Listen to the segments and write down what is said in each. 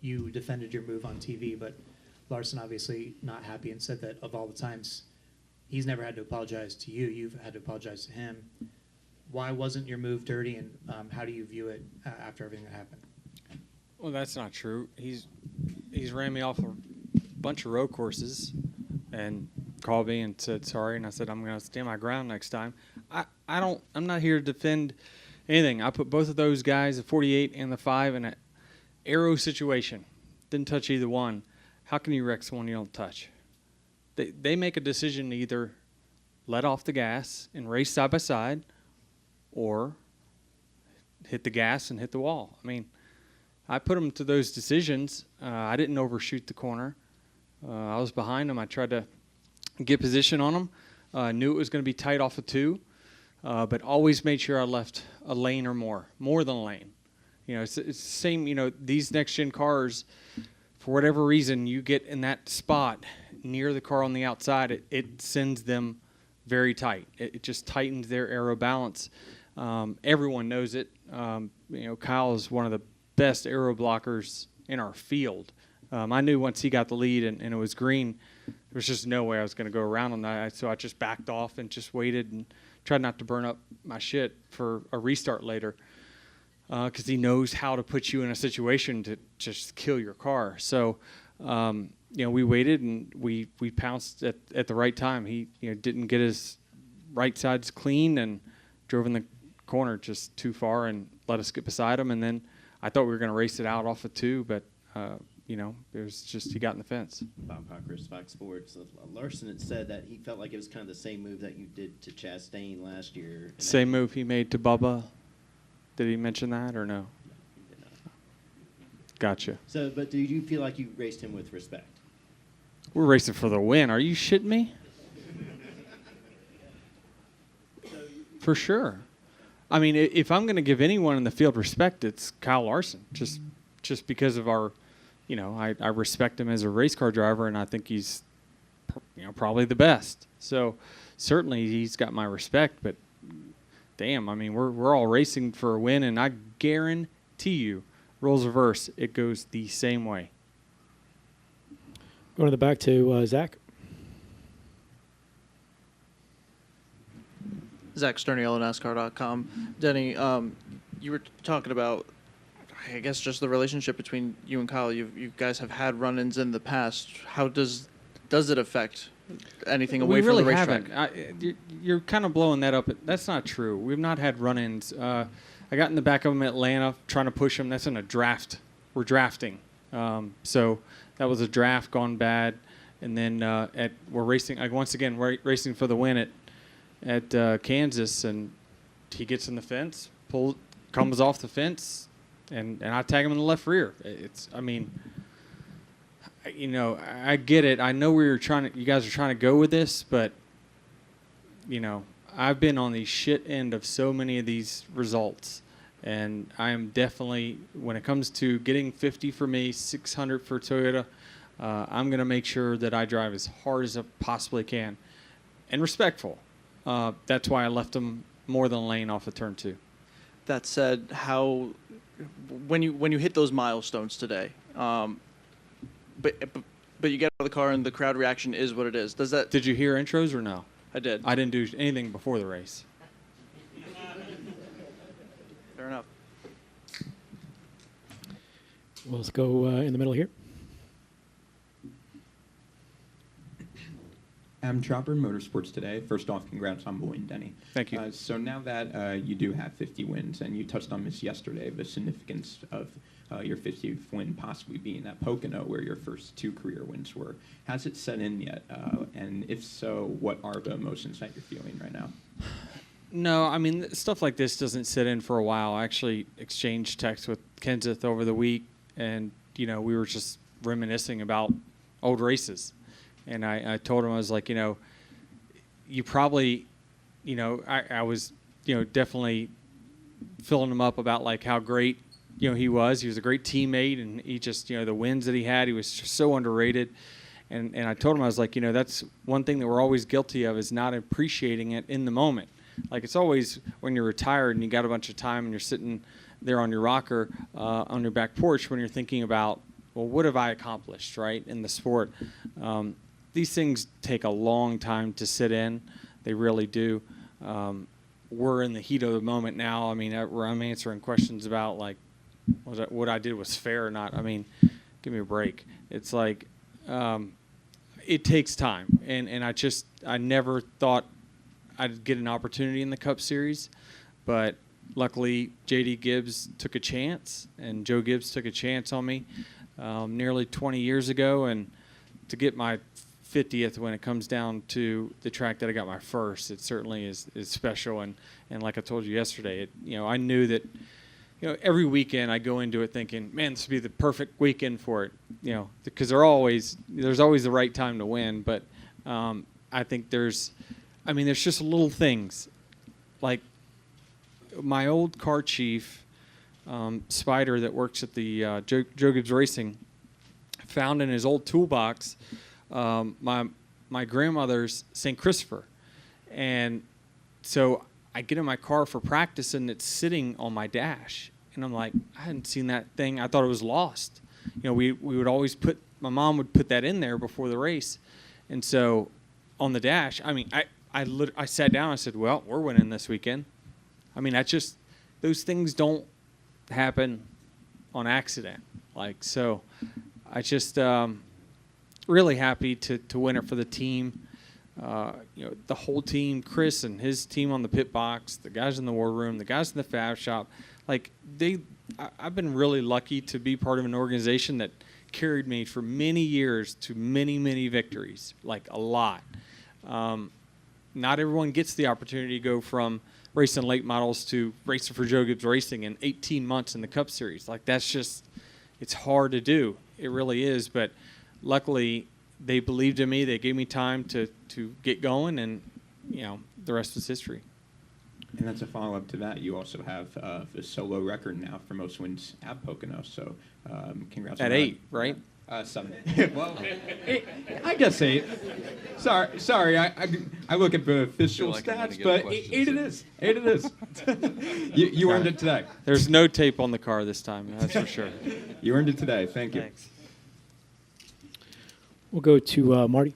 you defended your move on TV, but Larson obviously not happy and said that of all the times he's never had to apologize to you, you've had to apologize to him. Why wasn't your move dirty, and how do you view it after everything that happened? Well, that's not true. He's ran me off a bunch of road courses and called me and said sorry, and I said I'm going to stand my ground next time. I'm not here to defend anything. I put both of those guys, the 48 and the 5, in an arrow situation. Didn't touch either one. How can you wreck someone you don't touch? They make a decision to either let off the gas and race side by side, or hit the gas and hit the wall. I mean, I put them to those decisions. I didn't overshoot the corner. I was behind them. I tried to get position on them. Knew it was going to be tight off of 2, but always made sure I left a lane or more than a lane. You know, it's the same. You know, these next-gen cars, for whatever reason, you get in that spot near the car on the outside, it sends them very tight. It just tightens their aero balance. Everyone knows it. You know, Kyle is one of the best aero blockers in our field. I knew once he got the lead and it was green, there was just no way I was going to go around on that. So I just backed off and just waited and tried not to burn up my shit for a restart later, because he knows how to put you in a situation to just kill your car. So, you know, we waited and we pounced at the right time. He, you know, didn't get his right sides clean and drove in the corner just too far and let us get beside him. And then I thought we were going to race it out off of 2, but you know, it was just he got in the fence. Bob Cockers, Fox Sports. Larson had said that he felt like it was kind of the same move that you did to Chastain last year. Same move he made to Bubba. Did he mention that or no? No, he did not. Gotcha. So, but do you feel like you raced him with respect? We're racing for the win. Are you shitting me? For sure. I mean, if I'm going to give anyone in the field respect, it's Kyle Larson. Just because of our, you know, I respect him as a race car driver, and I think he's, you know, probably the best. So certainly he's got my respect. But damn, I mean, we're all racing for a win, and I guarantee you, roles reverse, it goes the same way. Going to the back to Zach. Zach Sterniello, NASCAR.com. Denny, you were talking about, I guess, just the relationship between you and Kyle. You guys have had run-ins in the past. How does it affect anything away from the racetrack? We really haven't. You're kind of blowing that up. That's not true. We've not had run-ins. I got in the back of him in Atlanta trying to push him. That's in a draft. We're drafting. So that was a draft gone bad. And then we're racing, once again, we're racing for the win at Kansas, and he gets in the fence, comes off the fence, and I tag him in the left rear. I mean, you know, I get it. I know you guys are trying to go with this, but, you know, I've been on the shit end of so many of these results, and I am definitely, when it comes to getting 50 for me, 600 for Toyota, I'm going to make sure that I drive as hard as I possibly can and respectful. That's why I left him more than a lane off of turn 2. That said, when you hit those milestones today, but you get out of the car and the crowd reaction is what it is. Did you hear intros or no? I did. I didn't do anything before the race. Fair enough. Well, let's go in the middle here. I'm Chopper Motorsports today. First off, congrats on the win, Denny. Thank you. So now that you do have 50 wins, and you touched on this yesterday, the significance of your 50th win possibly being at Pocono, where your first 2 career wins were, has it set in yet? And if so, what are the emotions that you're feeling right now? No, I mean, stuff like this doesn't sit in for a while. I actually exchanged texts with Kenseth over the week, and, you know, we were just reminiscing about old races. And I told him, I was like, you know, you probably, you know, I was, you know, definitely filling him up about, like, how great, you know, he was. He was a great teammate, and he just, you know, the wins that he had, he was just so underrated. And I told him, I was like, you know, that's one thing that we're always guilty of, is not appreciating it in the moment. Like, it's always when you're retired and you got a bunch of time and you're sitting there on your rocker on your back porch when you're thinking about, well, what have I accomplished, right, in the sport? These things take a long time to sit in. They really do. We're in the heat of the moment now. I mean, I'm answering questions about, like, what I did was fair or not. I mean, give me a break. It's like it takes time. And I never thought I'd get an opportunity in the Cup Series. But luckily, J.D. Gibbs took a chance, and Joe Gibbs took a chance on me nearly 20 years ago. And to get my 50th when it comes down to the track that I got my first, it certainly is special. And like I told you yesterday, I knew that, every weekend I go into it thinking, man, this would be the perfect weekend for it, because there's always the right time to win. But I think there's just little things like my old car chief, Spider, that works at the Joe Gibbs Racing, found in his old toolbox my grandmother's St. Christopher. And so I get in my car for practice, and it's sitting on my dash. And I'm like, I hadn't seen that thing. I thought it was lost. We would always my mom would put that in there before the race. And so on the dash, I sat down and I said, well, we're winning this weekend. Those things don't happen on accident. So I just really happy to win it for the team. The whole team, Chris and his team on the pit box, the guys in the war room, the guys in the fab shop. I've been really lucky to be part of an organization that carried me for many years to many, many victories, a lot. Not everyone gets the opportunity to go from racing late models to racing for Joe Gibbs Racing in 18 months in the Cup Series. It's hard to do. It really is. But luckily, they believed in me. They gave me time to get going, and, the rest is history. And that's a follow-up to that. You also have a solo record now for most wins at Pocono. So congrats. At on 8, that. right? 7. Well, I guess 8. Sorry. I look at the official stats, but 8 it is. 8 it is. You earned it today. There's no tape on the car this time, that's for sure. You earned it today. Thank you. Thanks. We'll go to Marty.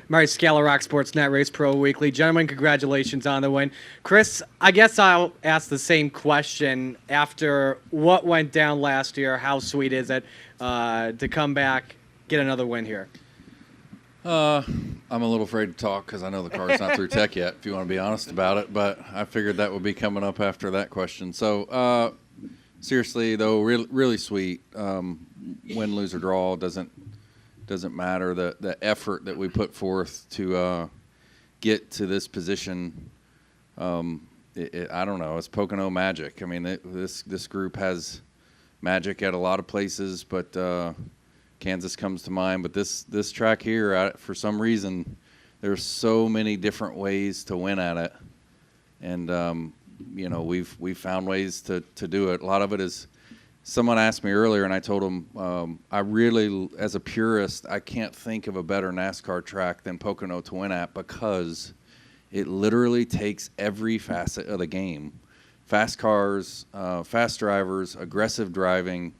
Marty Scala, Rock Sports Net Race Pro Weekly. Gentlemen, congratulations on the win. Chris, I guess I'll ask the same question. After what went down last year, how sweet is it to come back, get another win here? I'm a little afraid to talk because I know the car's not through tech yet, if you want to be honest about it, but I figured that would be coming up after that question. So, seriously, though, really sweet. Win, lose, or draw doesn't matter. The effort that we put forth to get to this position, I don't know. It's Pocono magic. This group has magic at a lot of places, but Kansas comes to mind. But this track here, for some reason, there's so many different ways to win at it, and we've found ways to do it. A lot of it is. Someone asked me earlier, and I told them, I really, as a purist, I can't think of a better NASCAR track than Pocono to win at because it literally takes every facet of the game. Fast cars, fast drivers, aggressive driving,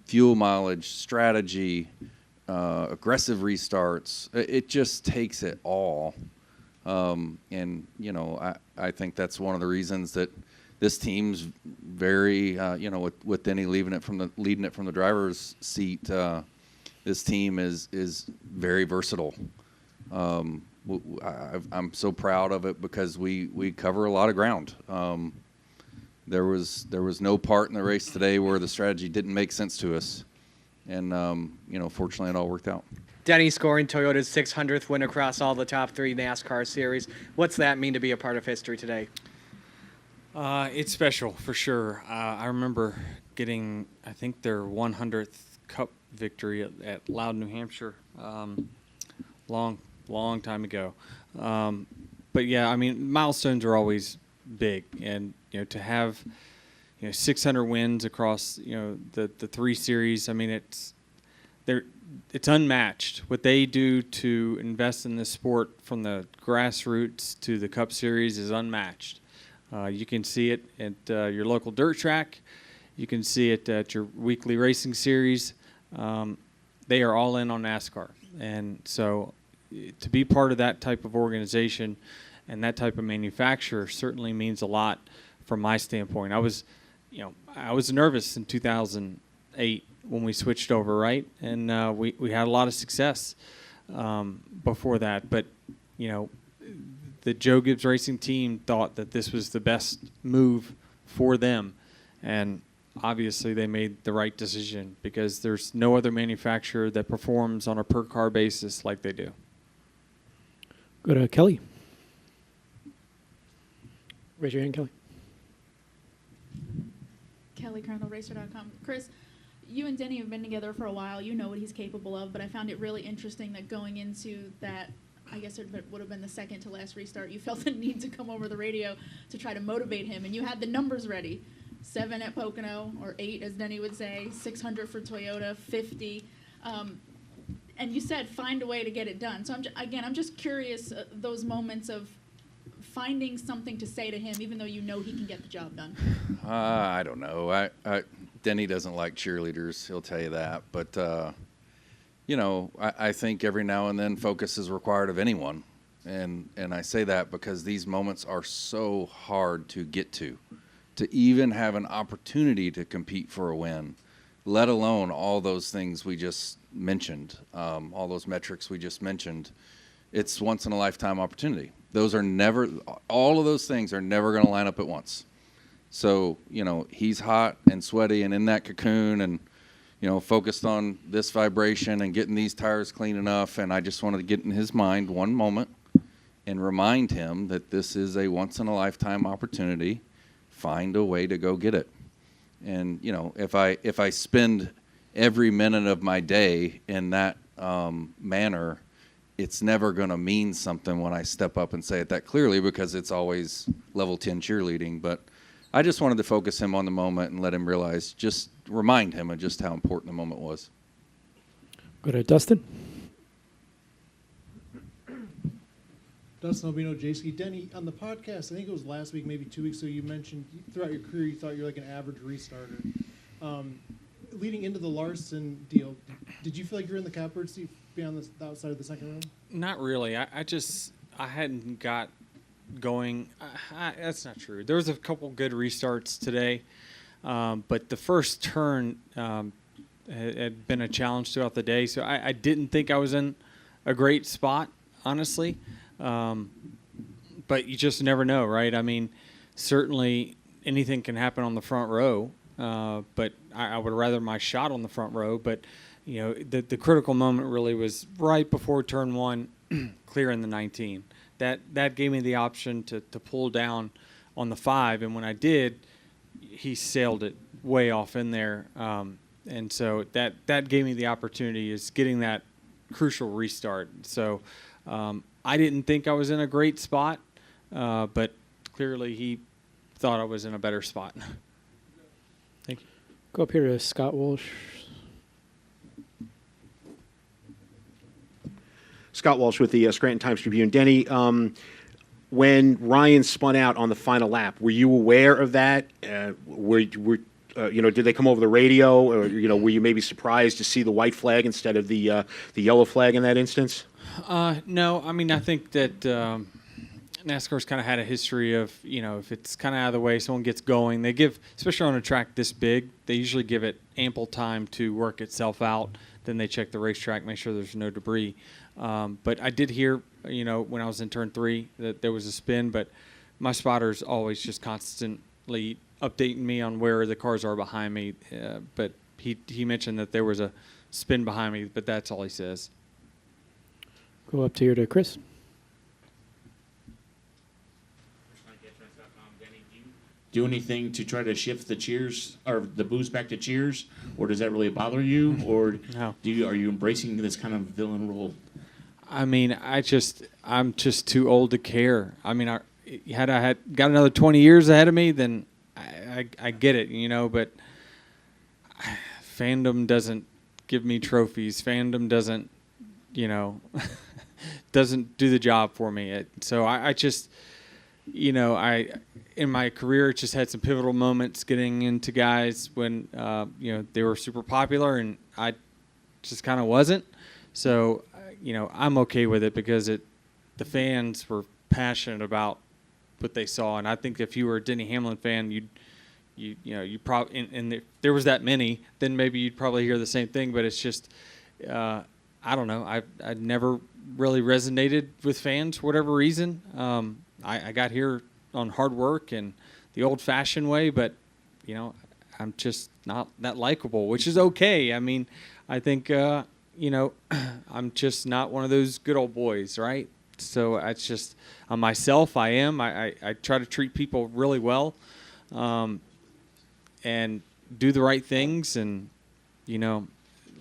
fuel mileage, strategy, aggressive restarts. It just takes it all. And, I think that's one of the reasons that this team's very, with Denny leading it from the driver's seat. This team is very versatile. I'm so proud of it because we cover a lot of ground. There was no part in the race today where the strategy didn't make sense to us, and fortunately it all worked out. Denny scoring Toyota's 600th win across all the top 3 NASCAR series. What's that mean to be a part of history today? It's special for sure. I remember getting, I think, their 100th Cup victory at Loud, New Hampshire, long time ago. But yeah, milestones are always big, and to have 600 wins across the 3 series. It's unmatched. What they do to invest in this sport from the grassroots to the Cup Series is unmatched. You can see it at your local dirt track. You can see it at your weekly racing series. They are all in on NASCAR. And so to be part of that type of organization and that type of manufacturer certainly means a lot from my standpoint. I was nervous in 2008 when we switched over, right? And we had a lot of success before that. But, the Joe Gibbs Racing team thought that this was the best move for them. And obviously they made the right decision because there's no other manufacturer that performs on a per car basis like they do. Go to Kelly. Raise your hand, Kelly. Kelly, ColonelRacer.com. Chris, you and Denny have been together for a while. You know what he's capable of, but I found it really interesting that going into that, I guess it would have been the second to last restart, you felt the need to come over the radio to try to motivate him, and you had the numbers ready. 7 at Pocono, or 8, as Denny would say, 600 for Toyota, 50. And you said find a way to get it done. So I'm just curious, those moments of finding something to say to him, even though you know he can get the job done. I don't know. Denny doesn't like cheerleaders. He'll tell you that. But, I think every now and then focus is required of anyone. And I say that because these moments are so hard to get to even have an opportunity to compete for a win, let alone all those things we just mentioned, all those metrics we just mentioned. It's once in a lifetime opportunity. All of those things are never going to line up at once. So, he's hot and sweaty and in that cocoon and, focused on this vibration and getting these tires clean enough. And I just wanted to get in his mind one moment and remind him that this is a once in a lifetime opportunity. Find a way to go get it. And, if I spend every minute of my day in that manner, it's never going to mean something when I step up and say it that clearly because it's always level 10 cheerleading. But I just wanted to focus him on the moment and let him realize, just remind him of just how important the moment was. Go to Dustin. Dustin Albino, JC. Denny, on the podcast, I think it was last week, maybe 2 weeks ago, you mentioned throughout your career you thought you were like an average restarter. Leading into the Larson deal, did you feel like you were in the catbird seat beyond the outside of the second round? Not really. I hadn't got going. That's not true. There was a couple good restarts today, but the first turn had been a challenge throughout the day, so I didn't think I was in a great spot, honestly. But you just never know, right? I mean, certainly anything can happen on the front row, but I would rather my shot on the front row. But, the critical moment really was right before turn 1, clearing the 19. That gave me the option to pull down on the 5, and when I did, he sailed it way off in there. And so that gave me the opportunity is getting that crucial restart. So I didn't think I was in a great spot, but clearly he thought I was in a better spot. Thank you. Go up here to Scott Walsh. Scott Walsh with the Scranton Times-Tribune. Denny, when Ryan spun out on the final lap, were you aware of that? Did they come over the radio, or were you maybe surprised to see the white flag instead of the yellow flag in that instance? No, I mean I think that NASCAR's kind of had a history of if it's kind of out of the way, someone gets going, they give, especially on a track this big, they usually give it ample time to work itself out. Then they check the racetrack, make sure there's no debris. But I did hear, when I was in turn 3 that there was a spin, but my spotter's always just constantly updating me on where the cars are behind me. But he mentioned that there was a spin behind me, but that's all he says. Go up here to Chris. Do anything to try to shift the cheers or the boos back to cheers, or does that really bother you, or No. are you embracing this kind of villain role? I mean, I'm just too old to care. I mean, had I had got another 20 years ahead of me, then I get it, but fandom doesn't give me trophies. Fandom doesn't, doesn't do the job for me. So I just, I in my career just had some pivotal moments getting into guys when they were super popular and I just kind of wasn't. So I'm okay with it because the fans were passionate about what they saw, and I think if you were a Denny Hamlin fan, you probably and if there was that many, then maybe you'd probably hear the same thing. But it's just I don't know. I never really resonated with fans for whatever reason. I got here on hard work and the old-fashioned way, but I'm just not that likable, which is okay. I mean, I think I'm just not one of those good old boys, right? So it's just myself. I am. I try to treat people really well, and do the right things, and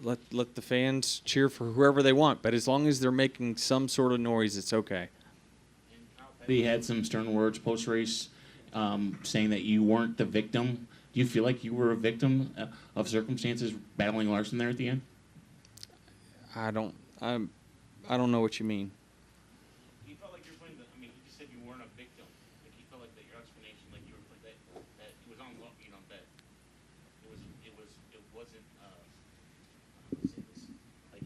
let the fans cheer for whoever they want. But as long as they're making some sort of noise, it's okay. He had some stern words post-race, saying that you weren't the victim. Do you feel like you were a victim of circumstances battling Larson there at the end? I don't know what you mean. He felt like you're playing he just said you weren't a victim. Like he felt like that your explanation, like you were that it was on, that it wasn't. How do I say this? Like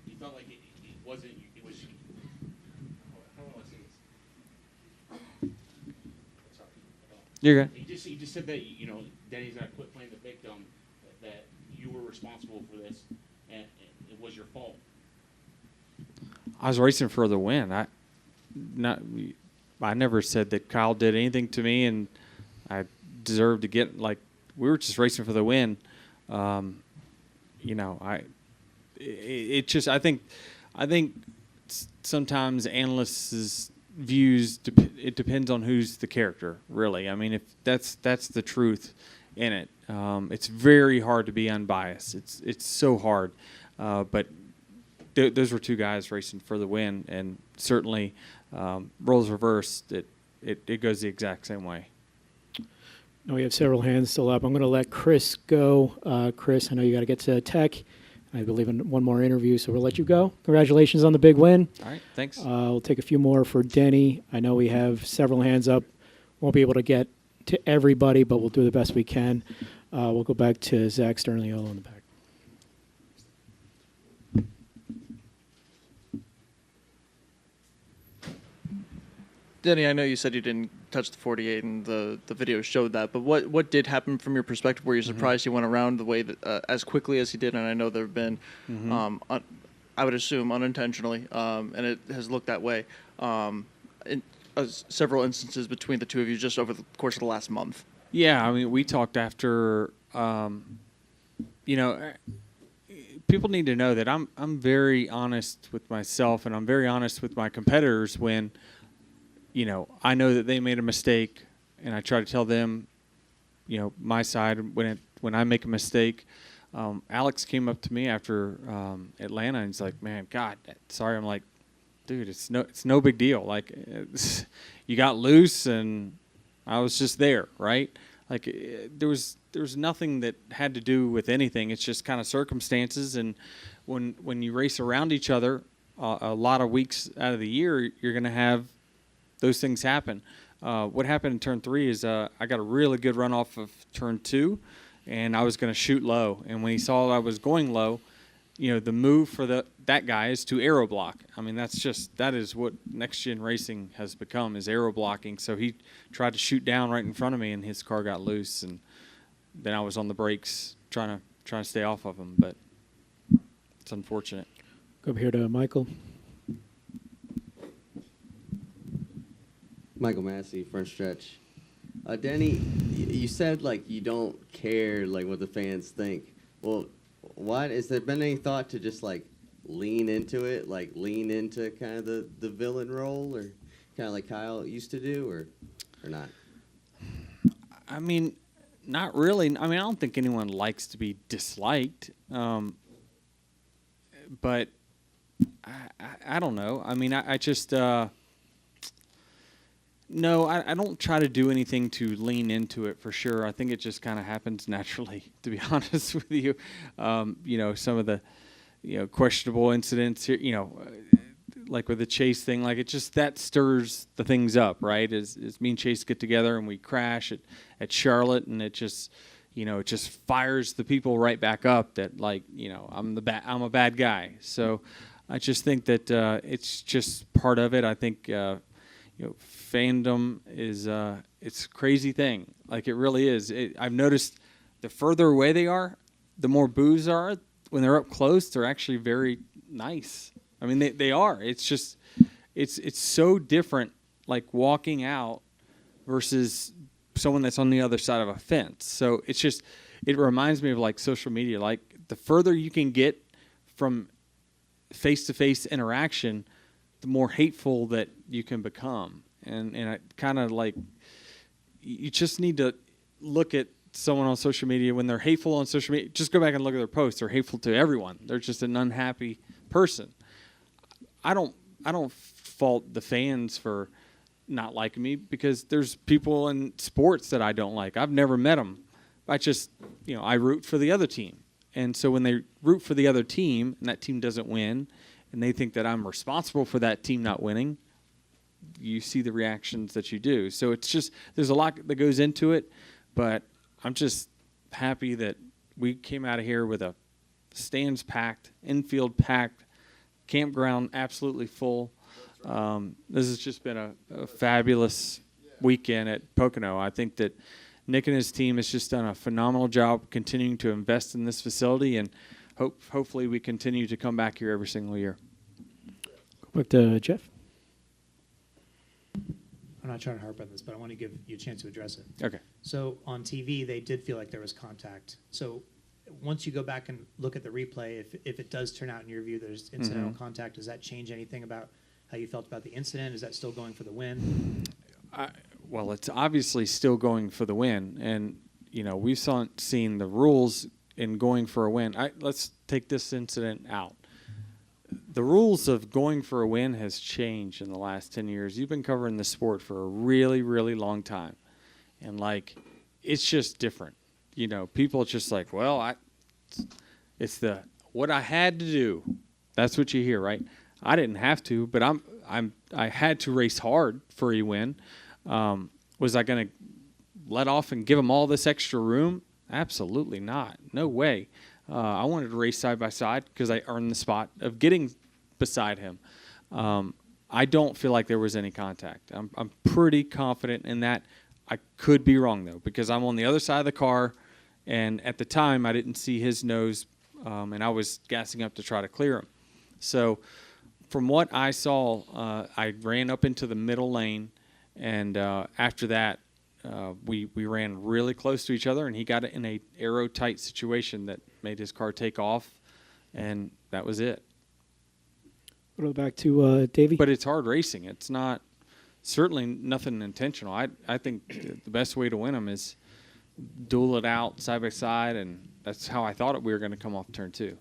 he felt like it wasn't. It was. How do I say this? Sorry. You're good. He just said that Denny's got to quit playing the victim. That you were responsible for this, and it was your fault. I was racing for the win. I never said that Kyle did anything to me, and I deserved to get we were just racing for the win. I think sometimes analysts' views it depends on who's the character, really. I mean, if that's the truth in it. It's very hard to be unbiased. It's so hard, but those were two guys racing for the win, and certainly roles reversed. It goes the exact same way. Now we have several hands still up. I'm going to let Chris go. Chris, I know you got to get to tech. I believe in one more interview, so we'll let you go. Congratulations on the big win. All right, thanks. We'll take a few more for Denny. I know we have several hands up. Won't be able to get to everybody, but we'll do the best we can. We'll go back to Zach Sternliolo in the back. Denny, I know you said you didn't touch the 48, and the video showed that. But what did happen from your perspective? Were you surprised he went around the way that as quickly as he did? And I know there have been, I would assume unintentionally, and it has looked that way, in several instances between the two of you just over the course of the last month. Yeah, I mean, we talked after. People need to know that I'm very honest with myself, and I'm very honest with my competitors when. I know that they made a mistake, and I try to tell them, my side when I make a mistake. Alex came up to me after Atlanta, and he's like, "Man, God, sorry." I'm like, "Dude, it's no big deal. Like, you got loose, and I was just there, right? Like, there was nothing that had to do with anything. It's just kind of circumstances, and when you race around each other, a lot of weeks out of the year, you're going to have those things happen. What happened in turn 3 is I got a really good run off of turn 2, and I was going to shoot low. And when he saw I was going low, the move for that guy is to aero block. I mean, that is what next gen racing has become, is aero blocking. So he tried to shoot down right in front of me, and his car got loose, and then I was on the brakes trying to stay off of him. But it's unfortunate. Go over here to Michael. Michael Massey, front stretch. Denny, you said you don't care what the fans think. Well, why has there been any thought to just lean into it, lean into kind of the villain role, or kind of like Kyle used to do, or not? I mean, not really. I mean, I don't think anyone likes to be disliked, but I don't know. I mean, I just. No, I don't try to do anything to lean into it for sure. I think it just kind of happens naturally, to be honest with you. Some of the, questionable incidents here, like with the Chase thing, like it just that stirs the things up, right? As me and Chase get together and we crash at Charlotte, and it just, it just fires the people right back up that, like, I'm a bad guy. So I just think that it's just part of it. I think fandom is it's a crazy thing. Like, it really is. I've noticed the further away they are, the more boos are. When they're up close, they're actually very nice. I mean, they are. It's just, it's so different, like walking out versus someone that's on the other side of a fence. So it's just, it reminds me of like social media. Like, the further you can get from face-to-face interaction, the more hateful that you can become. And I kind of like, you just need to look at someone on social media when they're hateful on social media. Just go back and look at their posts. They're hateful to everyone. They're just an unhappy person. I don't fault the fans for not liking me, because there's people in sports that I don't like. I've never met them. I just, I root for the other team. And so when they root for the other team and that team doesn't win, and they think that I'm responsible for that team not winning, you see the reactions that you do. So it's just, there's a lot that goes into it, but I'm just happy that we came out of here with a stands packed, infield packed, campground absolutely full. This has just been a fabulous weekend at Pocono. I think that Nick and his team has just done a phenomenal job continuing to invest in this facility, and hopefully we continue to come back here every single year. Go back to Jeff. I'm not trying to harp on this, but I want to give you a chance to address it. Okay. So on TV, they did feel like there was contact. So once you go back and look at the replay, if it does turn out in your view there's incidental contact, does that change anything about how you felt about the incident? Is that still going for the win? Well, it's obviously still going for the win. And, we've seen the rules in going for a win. Let's take this incident out. The rules of going for a win has changed in the last 10 years. You've been covering the sport for a really, really long time. And, like, it's just different. People are just like, well, it's what I had to do. That's what you hear, right? I didn't have to, but I had to race hard for a win. Was I going to let off and give him all this extra room? Absolutely not. No way. I wanted to race side by side because I earned the spot of getting beside him. I don't feel like there was any contact. I'm pretty confident in that. I could be wrong, though, because I'm on the other side of the car, and at the time I didn't see his nose, and I was gassing up to try to clear him. So from what I saw, I ran up into the middle lane, and after that, we ran really close to each other, and he got in a aero-tight situation that made his car take off, and that was it. We'll go back to Davey. But it's hard racing. It's not certainly nothing intentional. I think the best way to win them is duel it out side by side, and that's how I thought we were going to come off turn two.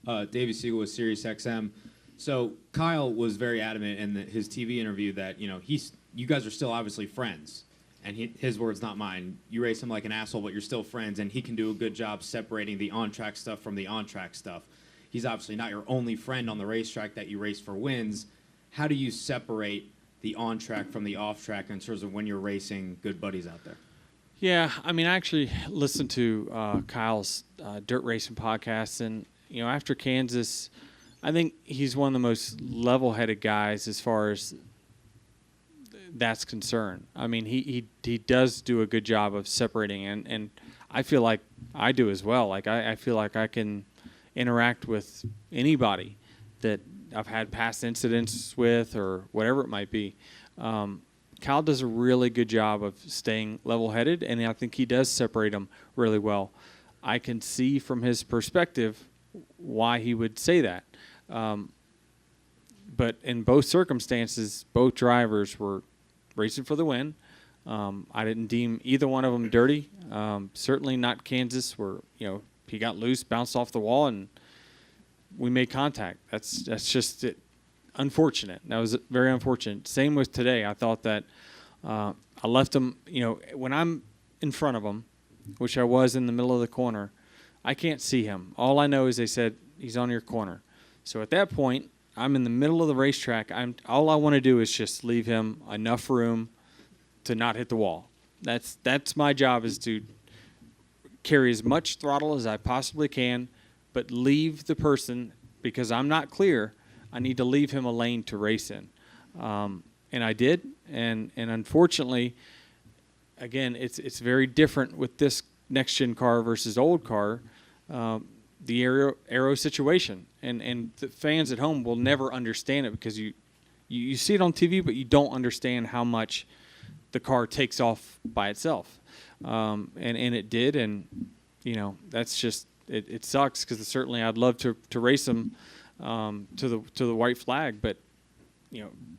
Davey Siegel with Sirius XM. So Kyle was very adamant in his TV interview that you guys are still obviously friends, and his words, not mine. You race him like an asshole, but you're still friends, and he can do a good job separating the on-track stuff from the on-track stuff. He's obviously not your only friend on the racetrack that you race for wins. How do you separate the on-track from the off-track in terms of when you're racing good buddies out there? Yeah, I mean, I actually listened to Kyle's dirt racing podcast, and after Kansas, I think he's one of the most level-headed guys as far as that's concerned. I mean, he does do a good job of separating, and I feel like I do as well. Like I feel like I can interact with anybody that I've had past incidents with or whatever it might be. Kyle does a really good job of staying level-headed, and I think he does separate them really well. I can see from his perspective why he would say that. But in both circumstances, both drivers were racing for the win. I didn't deem either one of them dirty. Certainly not Kansas, where he got loose, bounced off the wall, and we made contact. That's just it. Unfortunate. That was very unfortunate. Same with today. I thought that I left him. When I'm in front of him, which I was in the middle of the corner, I can't see him. All I know is they said he's on your corner. So at that point, I'm in the middle of the racetrack. All I want to do is just leave him enough room to not hit the wall. That's my job, is to carry as much throttle as I possibly can, but leave the person, because I'm not clear, I need to leave him a lane to race in. And I did, and unfortunately, again, it's very different with this next-gen car versus old car, the aero situation. And the fans at home will never understand it, because you see it on TV, but you don't understand how much the car takes off by itself. And it did, and, that's just, it sucks, because certainly I'd love to race them to the white flag, but,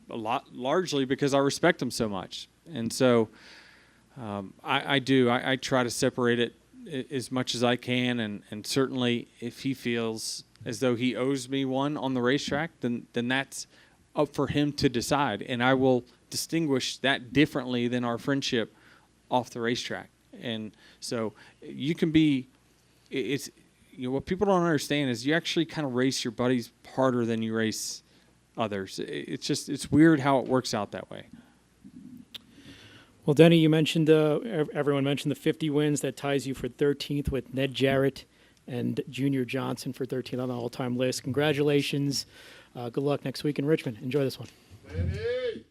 largely because I respect them so much. And so I try to separate it as much as I can, and certainly if he feels as though he owes me one on the racetrack, then that's up for him to decide, and I will distinguish that differently than our friendship off the racetrack. And so you can be, what people don't understand is you actually kind of race your buddies harder than you race others. It's weird how it works out that way. Well, Denny, you mentioned, everyone mentioned the 50 wins. That ties you for 13th with Ned Jarrett and Junior Johnson for 13th on the all-time list. Congratulations. Good luck next week in Richmond. Enjoy this one. Lenny.